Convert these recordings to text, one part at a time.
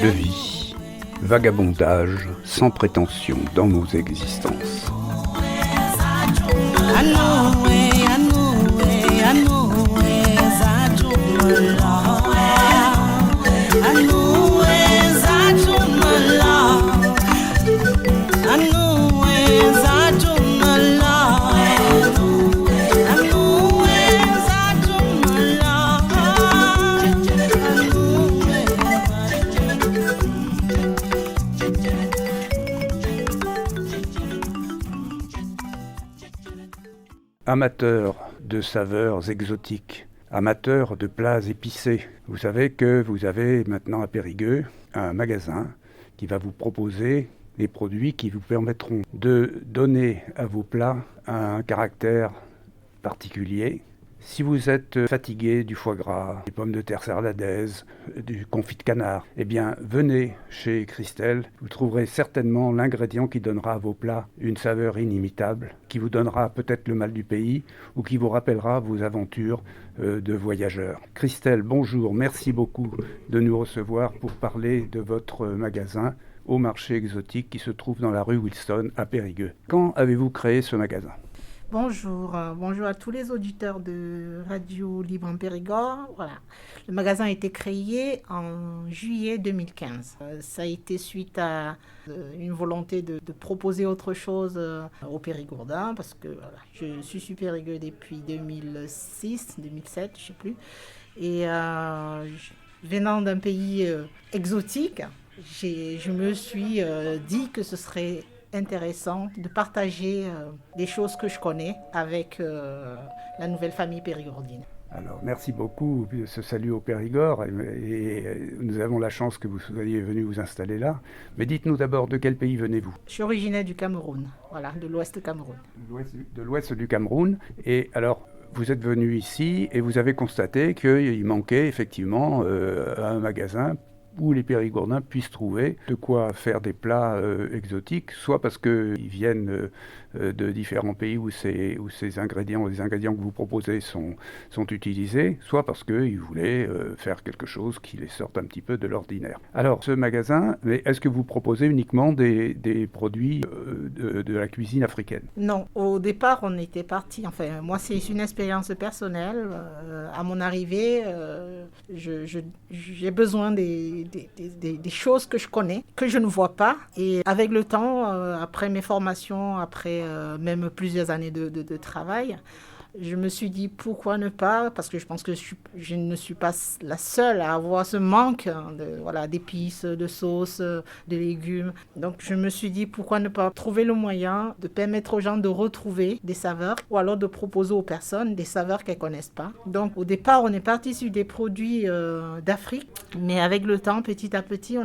De vie, vagabondage sans prétention dans nos existences. Amateurs de saveurs exotiques, amateurs de plats épicés, vous savez que vous avez maintenant à Périgueux un magasin qui va vous proposer des produits qui vous permettront de donner à vos plats un caractère particulier. Si vous êtes fatigué du foie gras, des pommes de terre sarladaises, du confit de canard, eh bien venez chez Christelle. Vous trouverez certainement l'ingrédient qui donnera à vos plats une saveur inimitable, qui vous donnera peut-être le mal du pays ou qui vous rappellera vos aventures de voyageurs. Christelle, bonjour, merci beaucoup de nous recevoir pour parler de votre magasin au marché exotique qui se trouve dans la rue Wilson à Périgueux. Quand avez-vous créé ce magasin ? Bonjour à tous les auditeurs de Radio Libre en Périgord. Voilà. Le magasin a été créé en juillet 2015. Ça a été suite à une volonté de proposer autre chose aux Périgourdins parce que voilà, je suis sur Périgueux depuis 2006, 2007, je ne sais plus. Et venant d'un pays exotique, je me suis dit que ce serait intéressant de partager des choses que je connais avec la nouvelle famille périgourdine. Alors, merci beaucoup, ce salut au Périgord, et nous avons la chance que vous soyez venu vous installer là. Mais dites-nous d'abord, de quel pays venez-vous ? Je suis originaire du Cameroun, voilà, de l'ouest du Cameroun. De l'ouest du Cameroun, et alors, vous êtes venu ici et vous avez constaté qu'il manquait effectivement un magasin où les Périgourdins puissent trouver de quoi faire des plats exotiques, soit parce qu'ils viennent de différents pays où ces ingrédients, les ingrédients que vous proposez sont utilisés, soit parce qu'ils voulaient faire quelque chose qui les sorte un petit peu de l'ordinaire. Alors, ce magasin, est-ce que vous proposez uniquement des produits de la cuisine africaine ? Non, au départ, on était parti, enfin, moi, c'est une expérience personnelle. À mon arrivée, j'ai besoin des choses que je connais, que je ne vois pas. Et avec le temps, après mes formations, après même plusieurs années de travail, je me suis dit pourquoi ne pas, parce que je pense que je ne suis pas la seule à avoir ce manque d'épices, de sauces, de légumes. Donc je me suis dit pourquoi ne pas trouver le moyen de permettre aux gens de retrouver des saveurs ou alors de proposer aux personnes des saveurs qu'elles ne connaissent pas. Donc au départ, on est parti sur des produits d'Afrique, mais avec le temps, petit à petit,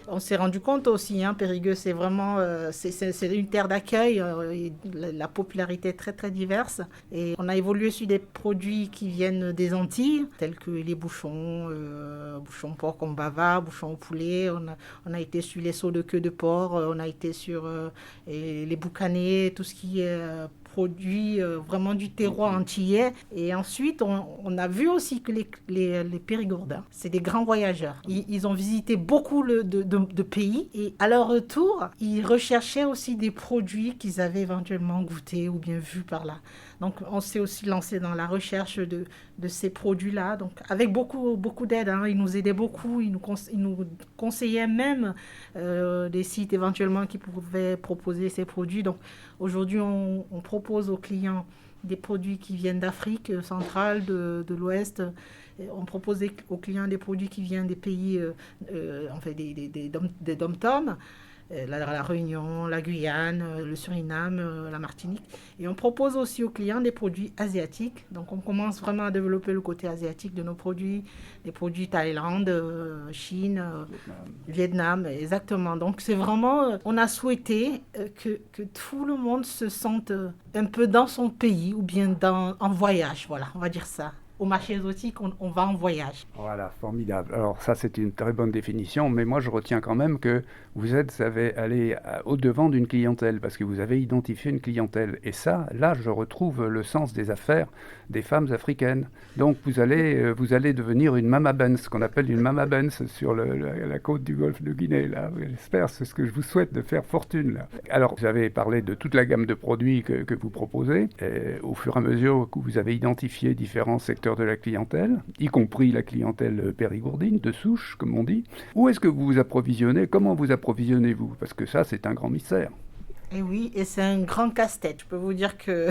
on s'est rendu compte aussi, Périgueux, c'est vraiment c'est une terre d'accueil, la popularité est très très diverse. Et on a évolué sur des produits qui viennent des Antilles, tels que les bouchons porc comme bava, bouchons au poulet. On a été sur les sauts de queue de porc, on a été sur les boucanets, tout ce qui est produits vraiment du terroir antillais. Et ensuite, on a vu aussi que les Périgourdins, c'est des grands voyageurs. Ils ont visité beaucoup de pays et à leur retour, ils recherchaient aussi des produits qu'ils avaient éventuellement goûtés ou bien vus par là. Donc, on s'est aussi lancé dans la recherche de ces produits-là. Donc, avec beaucoup, beaucoup d'aide, ils nous aidaient beaucoup. Ils nous conseillaient même des sites éventuellement qui pouvaient proposer ces produits. Donc, aujourd'hui, on propose aux clients des produits qui viennent d'Afrique centrale, de l'Ouest. On propose aux clients des produits qui viennent des pays, des dom-toms. la Réunion, la Guyane, le Suriname, la Martinique. Et on propose aussi aux clients des produits asiatiques. Donc on commence vraiment à développer le côté asiatique de nos produits, des produits Thaïlande, Chine, Vietnam, exactement. Donc c'est vraiment, on a souhaité que tout le monde se sente un peu dans son pays ou bien en voyage, voilà, on va dire ça. Au marché exotique, on va en voyage. Voilà, formidable. Alors ça, c'est une très bonne définition, mais moi, je retiens quand même que vous avez allé au-devant d'une clientèle, parce que vous avez identifié une clientèle. Et ça, là, je retrouve le sens des affaires des femmes africaines. Donc, vous allez devenir une Mama Benz, ce qu'on appelle une Mama Benz sur la côte du golfe de Guinée. Là, j'espère, c'est ce que je vous souhaite, de faire fortune. Là. Alors, vous avez parlé de toute la gamme de produits que vous proposez. Et au fur et à mesure que vous avez identifié différents secteurs de la clientèle, y compris la clientèle périgourdine, de souche, comme on dit. Où est-ce que vous vous approvisionnez? Comment vous approvisionnez-vous? Parce que ça, c'est un grand mystère. Et oui, et c'est un grand casse-tête. Je peux vous dire que,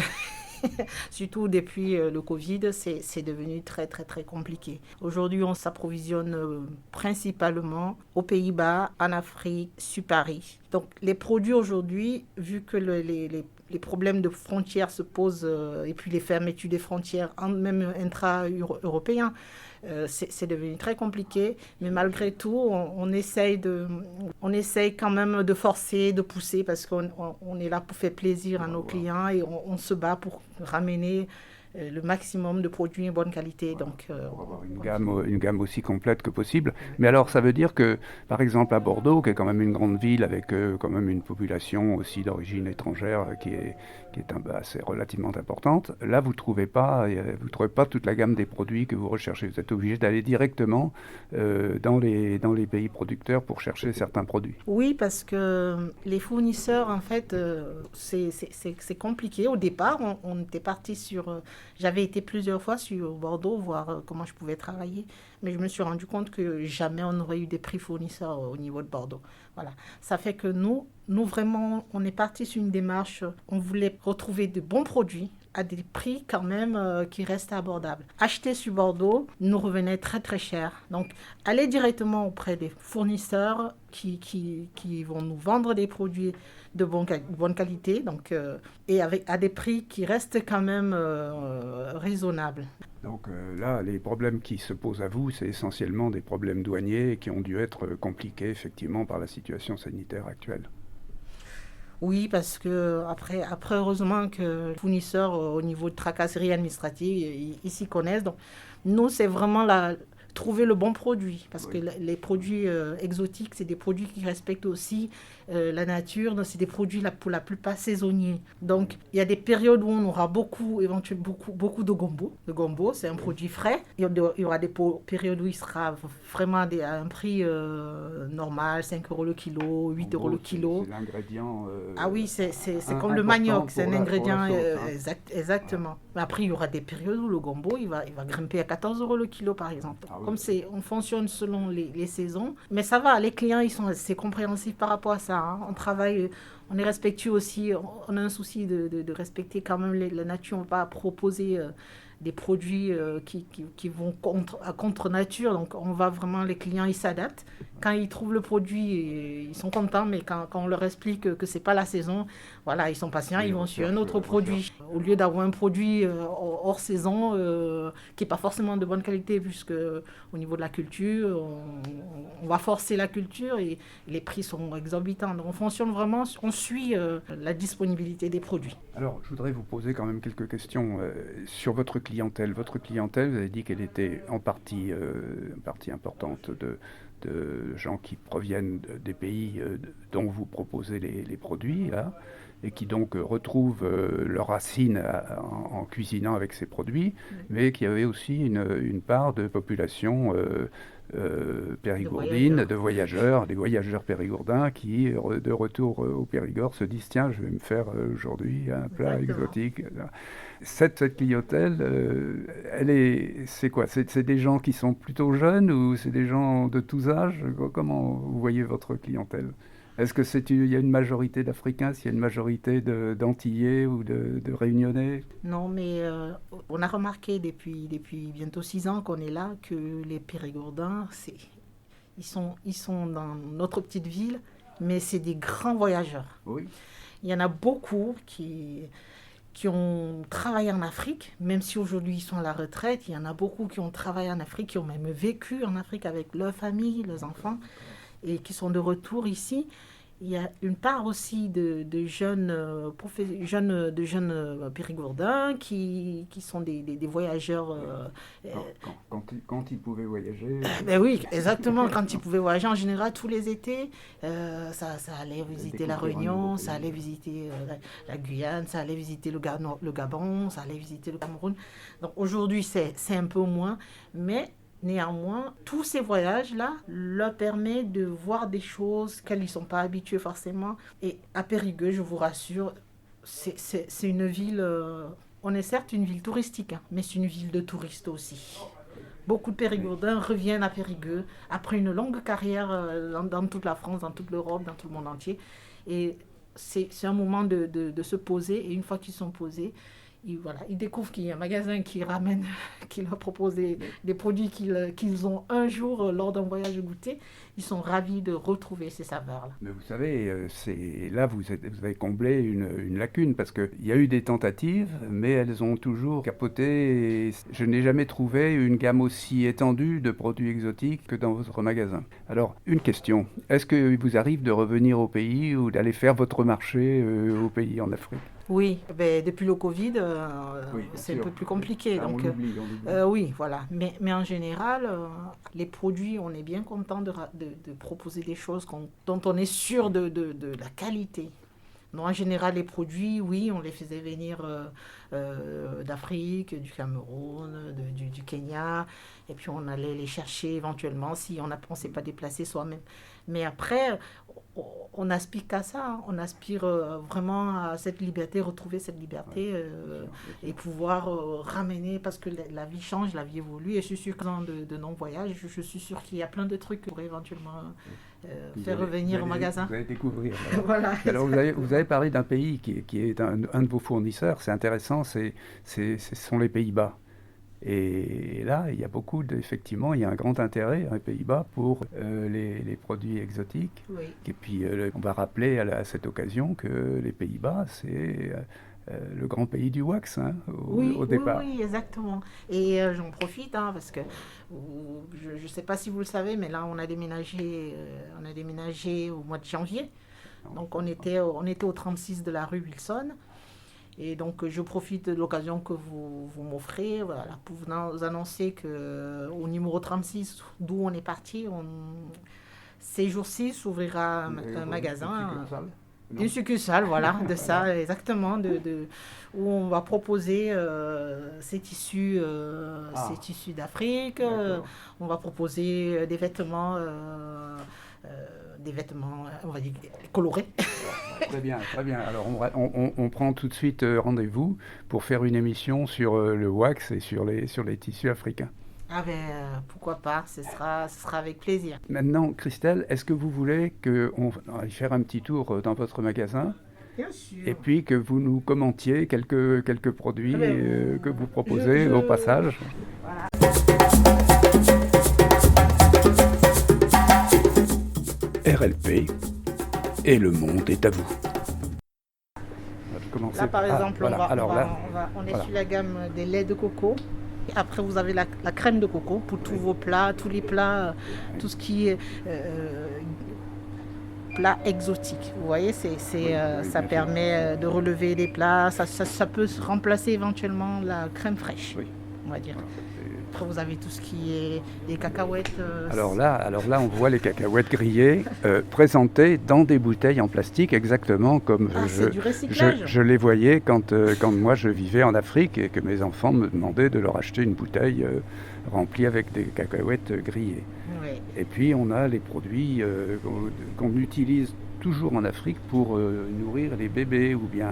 surtout depuis le Covid, c'est devenu très, très, très compliqué. Aujourd'hui, on s'approvisionne principalement aux Pays-Bas, en Afrique, sur Paris. Donc, les produits aujourd'hui, vu que les problèmes de frontières se posent, et puis les fermetures des frontières, même intra-européens, c'est devenu très compliqué, mais malgré tout, on essaye quand même de forcer, de pousser, parce qu'on est là pour faire plaisir à nos clients et on se bat pour ramener le maximum de produits de bonne qualité. Donc, pour avoir une gamme aussi complète que possible. Mais alors, ça veut dire que, par exemple, à Bordeaux, qui est quand même une grande ville avec quand même une population aussi d'origine étrangère qui est assez relativement importante, là, vous ne trouvez pas toute la gamme des produits que vous recherchez. Vous êtes obligé d'aller directement dans les pays producteurs pour chercher certains produits. Oui, parce que les fournisseurs, en fait, c'est compliqué. Au départ, on était parti sur... J'avais été plusieurs fois sur Bordeaux voir comment je pouvais travailler, mais je me suis rendu compte que jamais on n'aurait eu des prix fournisseurs au niveau de Bordeaux. Voilà. Ça fait que nous vraiment, on est parti sur une démarche, on voulait retrouver de bons produits à des prix quand même qui restent abordables. Acheter sur Bordeaux nous revenait très très cher. Donc, aller directement auprès des fournisseurs qui vont nous vendre des produits de bonne qualité, donc, et à des prix qui restent quand même raisonnables. Donc là, les problèmes qui se posent à vous, c'est essentiellement des problèmes douaniers qui ont dû être compliqués effectivement par la situation sanitaire actuelle. Oui, parce que après heureusement que les fournisseurs au niveau de tracasserie administrative, ils s'y connaissent. Donc, nous, c'est vraiment trouver le bon produit. Parce que les produits exotiques, c'est des produits qui respectent aussi la nature. Donc, c'est des produits pour la plupart saisonniers. Donc, il y a des périodes où on aura éventuellement beaucoup de gombo. Le gombo, c'est un produit frais. Il y aura des périodes où il sera vraiment à un prix normal, 5 € le kilo, 8 € le kilo. C'est l'ingrédient... ah oui, c'est comme le manioc, c'est un ingrédient... exactement. Ah. Mais après, il y aura des périodes où le gombo, il va grimper à 14 € le kilo, par exemple. Ah oui. Comme on fonctionne selon les saisons. Mais ça va, les clients, c'est compréhensif par rapport à ça. Hein. On travaille, on est respectueux aussi. On a un souci de respecter quand même la nature. On ne va pas proposer des produits qui vont contre nature. Donc, les clients, ils s'adaptent. Quand ils trouvent le produit, ils sont contents, mais quand on leur explique que ce n'est pas la saison, voilà, ils sont patients, ils vont sur un autre produit. Au lieu d'avoir un produit hors saison qui n'est pas forcément de bonne qualité, puisque au niveau de la culture, on va forcer la culture et les prix sont exorbitants. Donc, on fonctionne vraiment, on suit la disponibilité des produits. Alors, je voudrais vous poser quand même quelques questions sur votre clientèle. Votre clientèle, vous avez dit qu'elle était en partie importante de gens qui proviennent des pays dont vous proposez les produits, là, et qui donc retrouvent leurs racines en cuisinant avec ces produits, mais qui avait aussi une part de population périgourdine, des voyageurs périgourdins qui, de retour au Périgord, se disent « Tiens, je vais me faire aujourd'hui un plat exotique ». Cette clientèle, c'est quoi? C'est des gens qui sont plutôt jeunes ou c'est des gens de tous âges? Comment vous voyez votre clientèle? Est-ce qu'il y a une majorité d'Africains, s'il y a une majorité d'Antillais ou de Réunionnais? Non, mais on a remarqué depuis bientôt 6 ans qu'on est là que les Périgourdins, ils sont dans notre petite ville mais c'est des grands voyageurs. Oui. Il y en a beaucoup qui ont travaillé en Afrique, même si aujourd'hui ils sont à la retraite. Il y en a beaucoup qui ont travaillé en Afrique, qui ont même vécu en Afrique avec leur famille, leurs enfants, et qui sont de retour ici. Il y a une part aussi de jeunes, périgourdins qui sont des voyageurs. Quand ils pouvaient voyager. Ben oui, exactement. Quand ils pouvaient voyager, en général, tous les étés, ça allait visiter la Réunion, ça allait visiter la Guyane, ça allait visiter le Gabon, ça allait visiter le Cameroun. Donc aujourd'hui, c'est un peu moins, mais néanmoins, tous ces voyages-là leur permettent de voir des choses qu'elles ne sont pas habituées forcément. Et à Périgueux, je vous rassure, c'est une ville... on est certes une ville touristique, hein, mais c'est une ville de touristes aussi. Beaucoup de Périgourdins reviennent à Périgueux après une longue carrière dans toute la France, dans toute l'Europe, dans tout le monde entier. Et c'est un moment de se poser. Et une fois qu'ils sont posés, ils découvrent qu'il y a un magasin qui leur propose des produits qu'ils ont un jour lors d'un voyage goûté. Ils sont ravis de retrouver ces saveurs-là. Mais vous savez, là vous avez comblé une lacune parce qu'il y a eu des tentatives, mais elles ont toujours capoté. Et je n'ai jamais trouvé une gamme aussi étendue de produits exotiques que dans votre magasin. Alors, une question. Est-ce qu'il vous arrive de revenir au pays ou d'aller faire votre marché au pays en Afrique ? Oui, depuis le Covid, c'est un peu plus compliqué. Ah, donc, on l'oublie. oui, voilà. Mais en général, les produits, on est bien content de proposer des choses dont on est sûr de la qualité. Donc, en général, les produits, oui, on les faisait venir d'Afrique, du Cameroun, du Kenya, et puis on allait les chercher éventuellement si on ne s'est pas déplacé soi-même. Mais après, on n'aspire qu'à ça, hein. On aspire vraiment à cette liberté, retrouver cette liberté et pouvoir ramener, parce que la vie change, la vie évolue, et je suis sûre que dans de non-voyages, je suis sûre qu'il y a plein de trucs qu'on pourrait éventuellement faire revenir au magasin. Vous allez découvrir. Voilà. Alors vous avez parlé d'un pays qui est un de vos fournisseurs, c'est intéressant, ce sont les Pays-Bas. Et là, effectivement, il y a un grand intérêt aux Pays-Bas pour les produits exotiques. Oui. Et puis, on va rappeler à cette occasion que les Pays-Bas, c'est le grand pays du wax au départ. Oui, exactement. Et j'en profite parce que je ne sais pas si vous le savez, mais là, on a déménagé au mois de janvier. Donc, on était au 36 de la rue Wilson. Et donc, je profite de l'occasion que vous m'offrez pour vous annoncer qu'au numéro 36, d'où on est parti, ces jours-ci s'ouvrira un magasin. Une succursale, voilà, de ça, exactement, où on va proposer ces tissus d'Afrique. On va proposer des vêtements, on va dire, colorés. Très bien, très bien. Alors, on prend tout de suite rendez-vous pour faire une émission sur le wax et sur les tissus africains. Ah pourquoi pas, ce sera avec plaisir. Maintenant, Christelle, est-ce que vous voulez qu'on aille faire un petit tour dans votre magasin ? Bien sûr. Et puis que vous nous commentiez quelques produits que vous proposez au passage. Voilà. RLP et le monde est à vous. Là, par exemple, on est sur la gamme des laits de coco. Après, vous avez la crème de coco pour tous vos plats, tous les plats, tout ce qui est plats exotiques. Vous voyez, ça permet de relever les plats. Ça peut remplacer éventuellement la crème fraîche, on va dire. Après, vous avez tout ce qui est des cacahuètes. Alors là, on voit les cacahuètes grillées présentées dans des bouteilles en plastique, exactement comme je les voyais quand moi je vivais en Afrique et que mes enfants me demandaient de leur acheter une bouteille remplie avec des cacahuètes grillées. Oui. Et puis on a les produits qu'on utilise toujours en Afrique pour nourrir les bébés, ou bien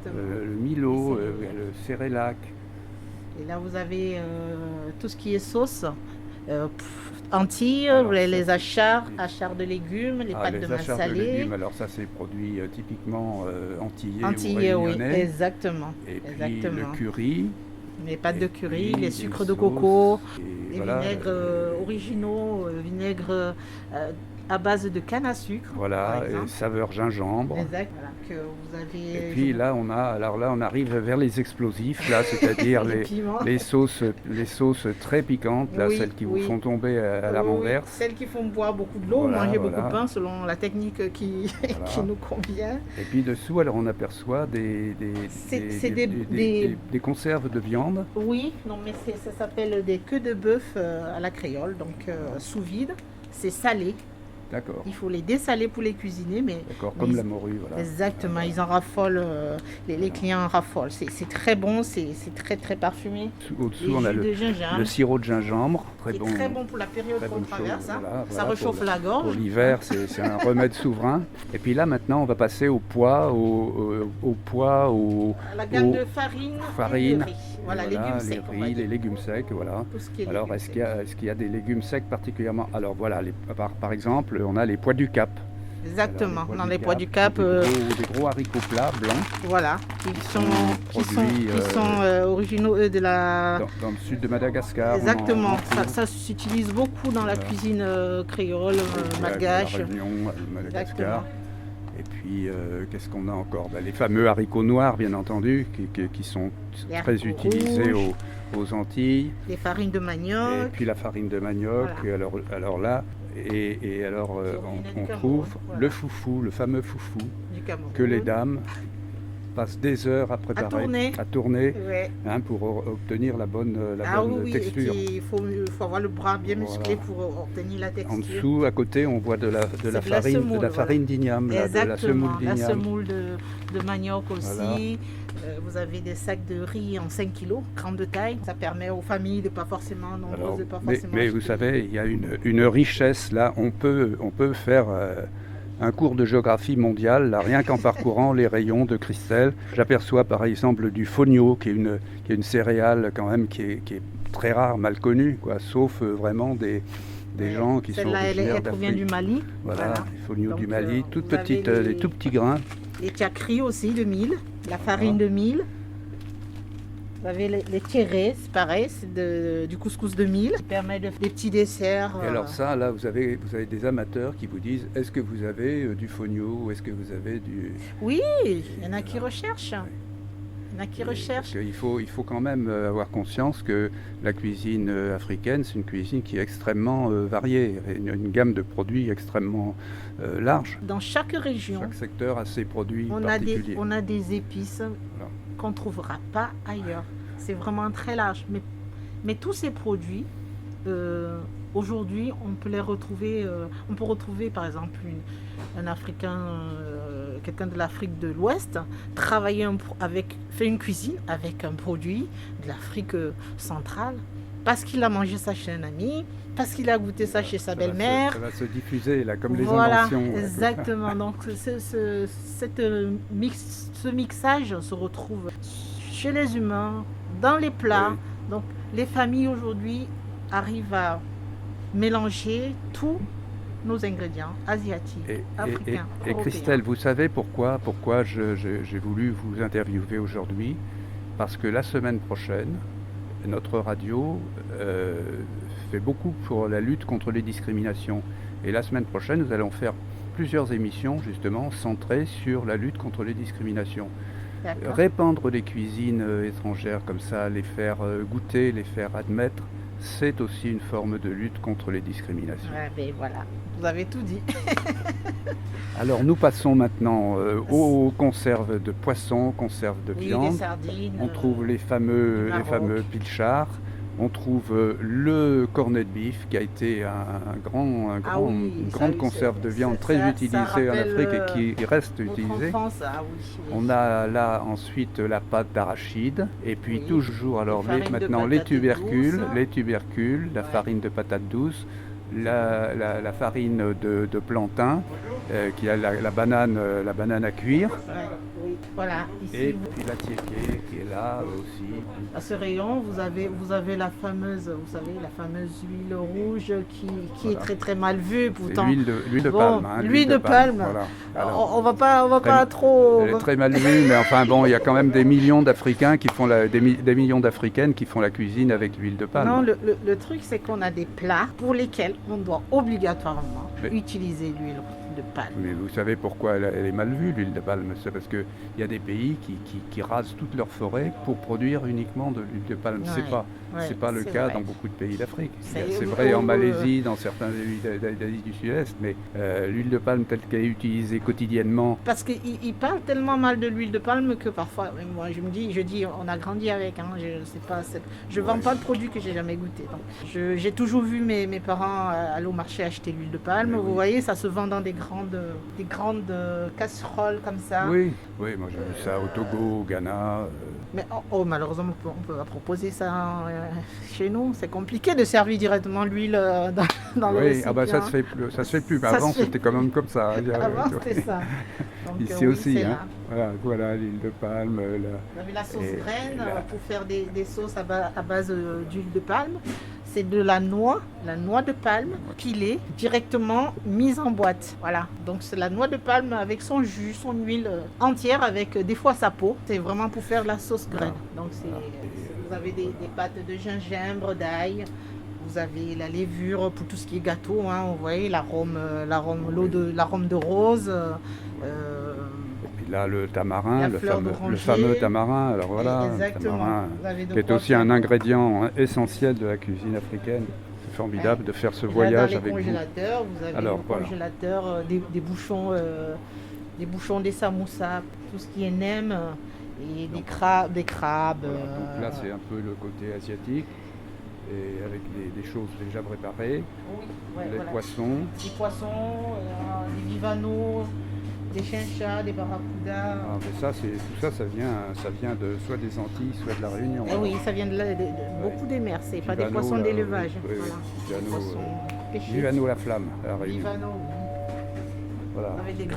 le Milo, le Cerelac. Et là, vous avez tout ce qui est sauce, Antilles, les achars de légumes, les pâtes de masse salée. Alors ça, c'est produits typiquement antillais ou réunionnais. Oui, exactement. Et puis le curry. Les pâtes de curry, les sucres de coco, les vinaigres originaux, vinaigres à base de canne à sucre. Voilà, et saveur gingembre. Exact, voilà, que vous avez. Et puis là, on arrive vers les explosifs, là, c'est-à-dire les sauces très piquantes, là, celles qui vous font tomber à la renverse. Celles qui font boire beaucoup de l'eau, manger beaucoup de pain, selon la technique qui nous convient. Et puis dessous, alors on aperçoit des conserves de viande. Oui, non, mais ça s'appelle des queues de bœuf à la créole, donc sous vide. C'est salé. D'accord. Il faut les dessaler pour les cuisiner, mais comme la morue, voilà. Exactement, ils en raffolent, les clients en raffolent. C'est très bon, c'est très très parfumé. Au-dessous, on a le sirop de gingembre, très bon pour la période qu'on traverse. Ça réchauffe la gorge. Pour l'hiver, c'est un remède souverain. Et puis là, maintenant, on va passer au pois, à la gamme de farine et de riz. Voilà, légumes secs. Les légumes secs, voilà. Alors, est-ce qu'il y a des légumes secs particulièrement? Alors voilà, par exemple, on a les pois du Cap. Exactement, dans les pois du Cap. Des gros haricots plats blancs. Voilà, qui sont originaux de la... Dans le sud de Madagascar. Exactement, ça s'utilise beaucoup dans la cuisine créole, malgache. La Réunion, Madagascar. Exactement. Et puis, qu'est-ce qu'on a encore? Les fameux haricots noirs, bien entendu, qui sont très utilisés aux Antilles. Les farines de manioc. Et puis la farine de manioc. Voilà. Alors là, on trouve le foufou, le fameux foufou, que les dames passent des heures à préparer, à tourner pour obtenir la bonne texture. Il faut avoir le bras bien musclé pour obtenir la texture. En dessous, à côté, on voit de la farine d'igname, de la semoule d'igname. La semoule de manioc aussi. Voilà. Vous avez des sacs de riz en 5 kg, grande de taille. Ça permet aux familles de pas forcément nombreuses de pas forcément. Mais vous savez, il y a une richesse là. On peut faire un cours de géographie mondiale, là, rien qu'en parcourant les rayons de Christelle. J'aperçois par exemple du fonio, qui est une céréale quand même qui est très rare, mal connue, sauf vraiment des gens qui sont originaires d'Afrique. Elle provient du Mali. Voilà, les fonio du Mali, toutes petites, des tout petits grains. Les tiakris aussi de mil, la farine de mil. Vous avez les tirés, c'est pareil, c'est du couscous de mil, qui permet des petits desserts. Et alors ça, là, vous avez des amateurs qui vous disent, est-ce que vous avez du fonio ou est-ce que vous avez du... Oui, il y en a qui recherchent. Parce qu'il faut quand même avoir conscience que la cuisine africaine, c'est une cuisine qui est extrêmement variée, une gamme de produits extrêmement large. Dans chaque région, chaque secteur a ses produits particuliers. On a des épices qu'on ne trouvera pas ailleurs. C'est vraiment très large. Mais tous ces produits, aujourd'hui, on peut les retrouver. On peut retrouver, par exemple, un Africain, quelqu'un de l'Afrique de l'Ouest, fait une cuisine avec un produit de l'Afrique centrale, parce qu'il a mangé ça chez un ami, parce qu'il a goûté ça chez sa belle-mère. Ça va se diffuser, là, comme les inventions. Exactement. Donc, ce mixage se retrouve chez les humains, dans les plats. Oui. Donc, les familles aujourd'hui arrivent à mélanger tous nos ingrédients asiatiques, africains, et Christelle, vous savez pourquoi j'ai voulu vous interviewer aujourd'hui? Parce que la semaine prochaine, notre radio fait beaucoup pour la lutte contre les discriminations. Et la semaine prochaine, nous allons faire plusieurs émissions justement centrées sur la lutte contre les discriminations. Répandre les cuisines étrangères comme ça, les faire goûter, les faire admettre, c'est aussi une forme de lutte contre les discriminations. Ben voilà, vous avez tout dit. Alors nous passons maintenant aux conserves de poisson, conserves de viande. Les sardines, on trouve les fameux pilchards. On trouve le cornet de bif qui a été une grande conserve de viande très utilisée en Afrique et qui reste utilisée. On a là ensuite la pâte d'arachide et puis toujours maintenant les tubercules, la farine de patate douce, la farine de plantain qui a la banane à cuire. Voilà, Et puis la tiéké qui est là aussi. à ce rayon, vous avez la fameuse huile rouge qui est très très mal vue. Pourtant, l'huile de palme. Hein, l'huile de palme. Voilà. Alors, on va pas trop. Elle est très mal vue, mais enfin bon, il y a quand même des millions d'Africains qui font des millions d'Africaines qui font la cuisine avec l'huile de palme. Non, le truc c'est qu'on a des plats pour lesquels on doit obligatoirement utiliser l'huile de palme. Mais vous savez pourquoi elle est mal vue, l'huile de palme? C'est parce qu'il y a des pays qui rasent toutes leurs forêts pour produire uniquement de l'huile de palme. C'est pas le cas dans beaucoup de pays d'Afrique. C'est vrai en Malaisie, dans certains pays d'Asie du Sud-Est, mais l'huile de palme telle qu'elle est utilisée quotidiennement. Parce qu'ils parlent tellement mal de l'huile de palme que parfois, moi je dis, on a grandi avec. Hein, je vends pas de produits que j'ai jamais goûté. J'ai toujours vu mes parents aller au marché acheter l'huile de palme. Vous voyez, ça se vend dans des grandes casseroles comme ça. Oui, moi j'ai vu ça au Togo, au Ghana. Mais malheureusement, on peut pas proposer ça chez nous. C'est compliqué de servir directement l'huile dans le récipient. Ça se fait plus. Mais avant, c'était quand même comme ça. Avant, c'était ça. Donc, ici aussi, hein. Voilà, l'huile de palme. Vous avez la sauce graine pour faire des sauces à base d'huile de palme. C'est de la noix de palme pilée, directement mise en boîte. Voilà, donc c'est la noix de palme avec son jus, son huile entière, avec des fois sa peau. C'est vraiment pour faire la sauce graine. Donc vous avez des pâtes de gingembre, d'ail. Vous avez la levure pour tout ce qui est gâteau. Hein, vous voyez l'arôme de rose. Et puis là, le tamarin, le fameux tamarin. Alors voilà, le tamarin, qui est aussi un ingrédient essentiel de la cuisine africaine. C'est formidable de faire ce voyage avec vous. Vous avez au congélateur des bouchons des samoussas, tout ce qui est nem et des crabes. Donc là, c'est un peu le côté asiatique. Et avec des choses déjà préparées, poissons. Des poissons, des vivanos, des chinchas, des barracudas. Mais ça vient soit des Antilles, soit de la Réunion. Oui, ça vient de beaucoup des mers, c'est pas des poissons d'élevage. Vivano la flamme, à la Réunion. Voilà. Avec des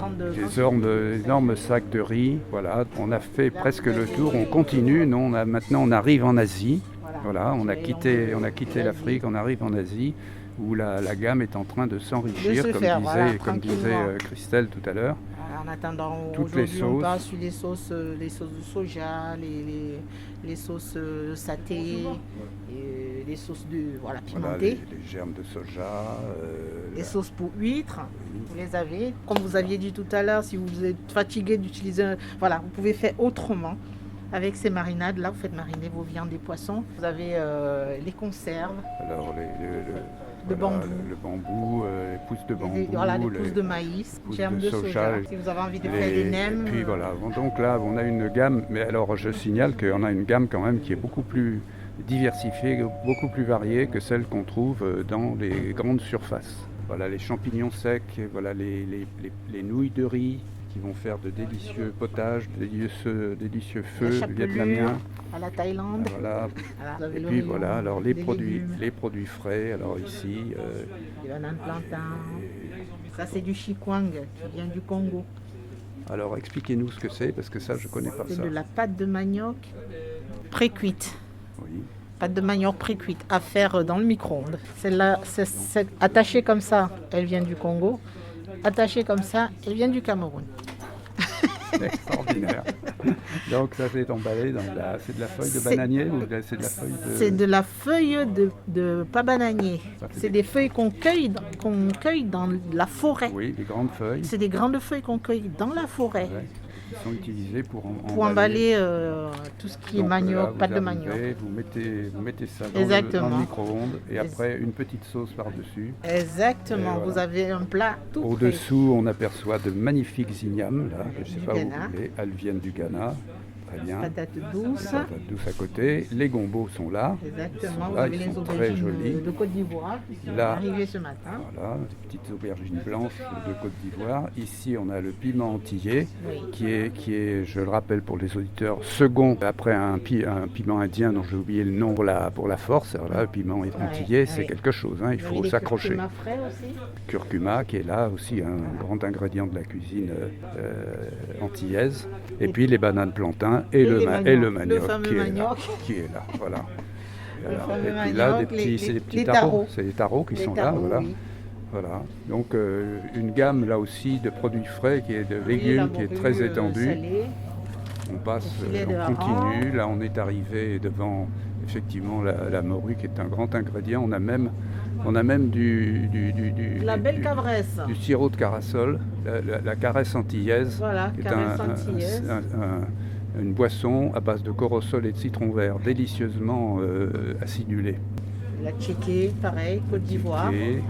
énormes sacs de riz. Voilà, on a fait presque le tour. On continue. Maintenant, on arrive en Asie. Voilà, on a quitté l'Afrique. On arrive en Asie où la gamme est en train de s'enrichir, comme disait Christelle tout à l'heure. En attendant, toutes les sauces. On passe sur les sauces de soja, les sauces saté, et les sauces pimentées. Les germes de soja. Les sauces pour huîtres, vous les avez. Comme vous aviez dit tout à l'heure, si vous êtes fatigué d'utiliser, vous pouvez faire autrement. Avec ces marinades, là, vous faites mariner vos viandes et poissons. Vous avez les conserves. Alors, le bambou, les pousses de bambou, les pousses de maïs, germes de soja, si vous avez envie de faire des nems. Et puis voilà, donc là on a une gamme, mais alors je signale qu'on a une gamme quand même qui est beaucoup plus diversifiée, beaucoup plus variée que celle qu'on trouve dans les grandes surfaces. Voilà les champignons secs, voilà les nouilles de riz qui vont faire de délicieux potages, de délicieux feux vietnamiens. À la Thaïlande. Voilà. Et puis voilà, alors les produits frais, alors ici. Du banane plantain. Ça c'est du chikwang qui vient du Congo. Alors expliquez-nous ce que c'est, parce que ça je connais pas ça. C'est de la pâte de manioc pré-cuite. Oui. Pâte de manioc pré-cuite à faire dans le micro-ondes. Celle-là, c'est attachée comme ça, elle vient du Congo. Attachée comme ça, elle vient du Cameroun. Extraordinaire. Donc ça c'est emballé c'est de la feuille de bananier ou c'est de la feuille de... C'est de la feuille de pas bananier. C'est des feuilles qu'on cueille dans la forêt. Oui, des grandes feuilles. C'est des grandes feuilles qu'on cueille dans la forêt. Ouais. Qui sont utilisées pour emballer tout ce qui est manioc, pâte de manioc. Vous mettez ça dans le micro-ondes et après une petite sauce par-dessus. Exactement, vous avez un plat tout prêt. Au-dessous, on aperçoit de magnifiques ignames, là, je ne sais pas où vous voulez, elles viennent du Ghana. Très bien. Patates douces. Patates douces à côté. Les gombos sont là. Exactement, vous Là, avez ils les sont très aubergines jolis. de Côte d'Ivoire qui sont Là, arrivées ce matin. Voilà, des petites aubergines blanches de Côte d'Ivoire. Ici, on a le piment antillais, Oui. qui est, je le rappelle pour les auditeurs, second après un piment indien dont j'ai oublié le nom pour la force. Alors là, le piment antillais, c'est oui. quelque chose, hein, il Vous avez faut des s'accrocher. curcuma frais aussi. Curcuma, qui est là aussi un grand ingrédient de la cuisine antillaise. Et puis les bananes plantains et le manioc, le fameux qui est là. manioc. Qui est là, voilà. fameux Et puis là, manioc, c'est des petits les tarots. tarots. C'est les tarots qui Les sont tarots, là, voilà. oui. Voilà. Donc une gamme là aussi de produits frais, de légumes qui est très étendue. Salé. On passe, filet de on continue. hareng. Là, on est arrivé devant effectivement la morue qui est un grand ingrédient. On a même La belle cabresse. du sirop de carassol, la caresse antillaise, Voilà, qui est caresse antillaise. une boisson à base de corosol et de citron vert, délicieusement acidulée. La tchéké, pareil, Côte d'Ivoire. Et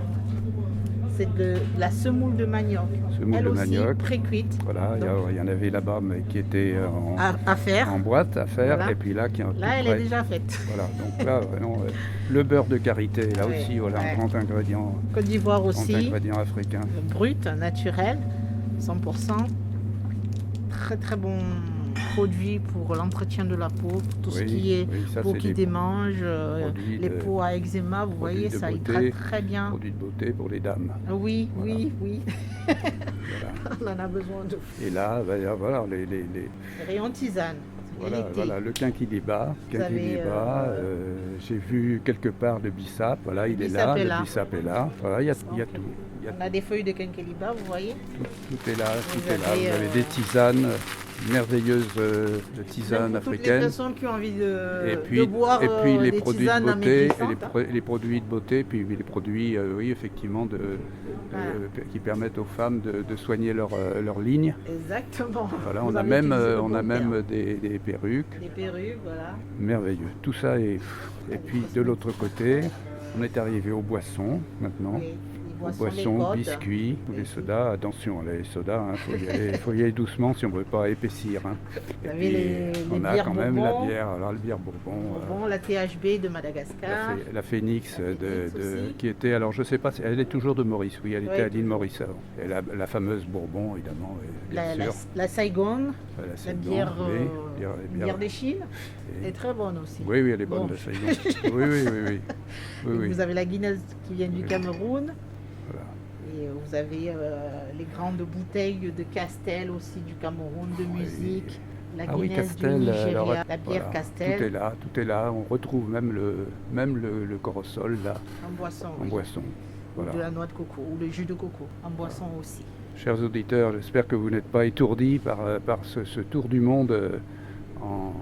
C'est de la semoule de manioc. Semoule Elle de aussi manioc. pré-cuite. voilà, il y en avait là-bas mais qui était À faire. en boîte à faire, Voilà. et puis là qui est tout Là, elle prêt. est déjà faite. Voilà, donc là, vraiment, le beurre de karité, là Ouais, aussi, voilà, ouais. un grand ingrédient Côte d'Ivoire aussi. africain. Brut, naturel, 100%. Très très bon produit pour l'entretien de la peau, pour tout ce Oui, qui est oui, ça, peau c'est qui des démange, produits les de- peaux à eczéma, vous produits voyez, de ça beauté, hydrate très bien. Produit de beauté pour les dames. Oui, Voilà. oui. Voilà. On en a besoin de Et là, voilà, les rayons tisane. Et l'été. voilà, le quinquilibre. Vous avez, J'ai vu quelque part le bissap, voilà, il est là, bissap est le là. bissap est là. Voilà, il y a tout. Il y a On a des feuilles de quinqueliba, vous voyez. tout est là, tout Vous est là. avez, Vous avez des tisanes merveilleuses de tisanes Même pour toutes les africaines. personnes qui ont envie de, Et puis, de boire et puis les des produits de tisanes beauté, et amaigrissantes. les produits de beauté, puis les produits, oui, effectivement, Voilà. qui permettent aux femmes de soigner leur ligne. Exactement. Voilà, Vous on a avez même, utilisé le on a bon même terme. des perruques, Des perruques, voilà. merveilleux. Tout ça est. Et puis de l'autre côté, on est arrivé aux boissons maintenant. Oui, les Aux boissons, les boissons, côtes. biscuits, ou les sodas. Attention, les sodas, faut y aller doucement si on ne veut pas épaissir. Hein. Vous Et avez puis, les on a bières quand même Bourbon. la bière, alors le bière Bourbon. Bon, la THB de Madagascar. La Phoenix, Phoenix aussi. qui était, alors je sais pas, elle est toujours de Maurice, oui, elle était Oui. à l'île Maurice avant. Et la fameuse Bourbon, évidemment, bien sûr. La Saigon, la Saigon, bière, oui, bière des Chines, Et- est très bonne aussi. Oui, oui, elle est bonne, Bon. la Saigon. Oui. Et vous avez la Guinness qui vient du Cameroun. Voilà. Et vous avez les grandes bouteilles de Castel aussi du Cameroun, de musique. La Ah oui, Guinness Castel, du Nigeria, alors, la bière voilà, Castel tout est là. On retrouve même le corosol là, en boisson. en oui. boisson. Voilà. De la noix de coco ou le jus de coco en boisson aussi. Chers auditeurs, j'espère que vous n'êtes pas étourdis par ce tour du monde en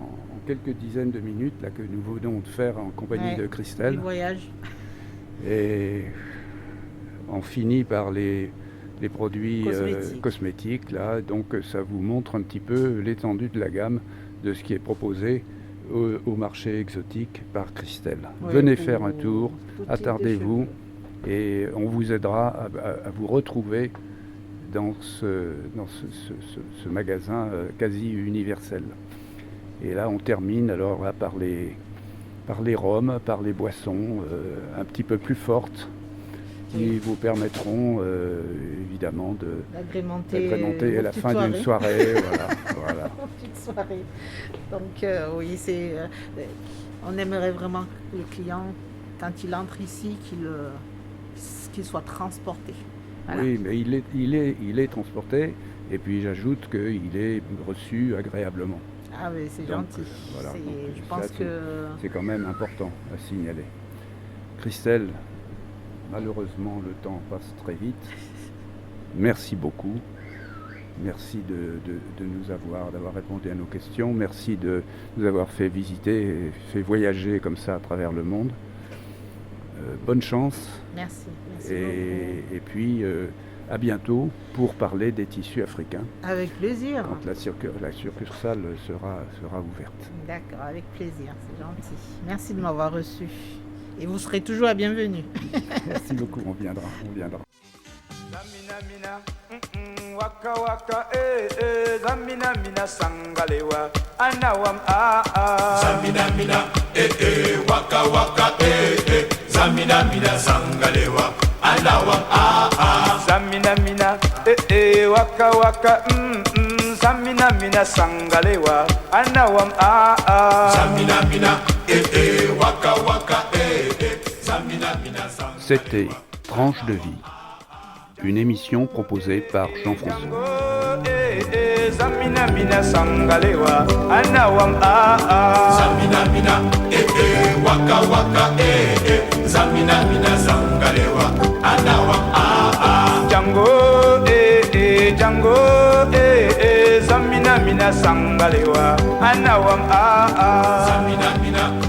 quelques dizaines de minutes là, que nous venons de faire en compagnie Ouais, de Christelle. Du voyage. Et on finit par les produits cosmétiques là, donc ça vous montre un petit peu l'étendue de la gamme de ce qui est proposé au marché exotique par Christelle. Ouais, Venez pour faire un tour, tout type de attardez-vous cheveux. et on vous aidera à vous retrouver dans ce magasin quasi universel. Et là on termine alors là, par les rhums, par les boissons un petit peu plus fortes, qui vous permettront évidemment d'agrémenter à la fin d'une soirée. Voilà. Une petite soirée. Donc oui, on aimerait vraiment que le client, quand il entre ici, qu'il soit transporté. Voilà. Oui, mais il est transporté, et puis j'ajoute qu'il est reçu agréablement. Ah oui, c'est Donc, gentil. voilà. C'est- Donc, je ça, pense que c'est quand même important à signaler. Christelle, malheureusement le temps passe très vite. Merci beaucoup. Merci d'avoir répondu à nos questions. Merci de nous avoir fait visiter et fait voyager comme ça à travers le monde. Bonne chance merci. et puis à bientôt pour parler des tissus africains Avec plaisir. quand la succursale sera ouverte. D'accord, avec plaisir, c'est gentil. Merci de m'avoir reçu. Et vous serez toujours la bienvenue. Merci beaucoup, on viendra. La mina mina, Waka waka zamina mina sangalewa anawam zamina mina waka waka zamina mina sangalewa anawam zamina mina waka waka zamina mina sangalewa anawam zamina mina waka waka zamina mina sangalewa. C'était Tranche de vie, une émission proposée par Jean-François. Zamina mina sangalewa anawam zamina mina waka waka zamina mina sangalewa anawam Django Django zamina mina sangalewa anawam zamina mina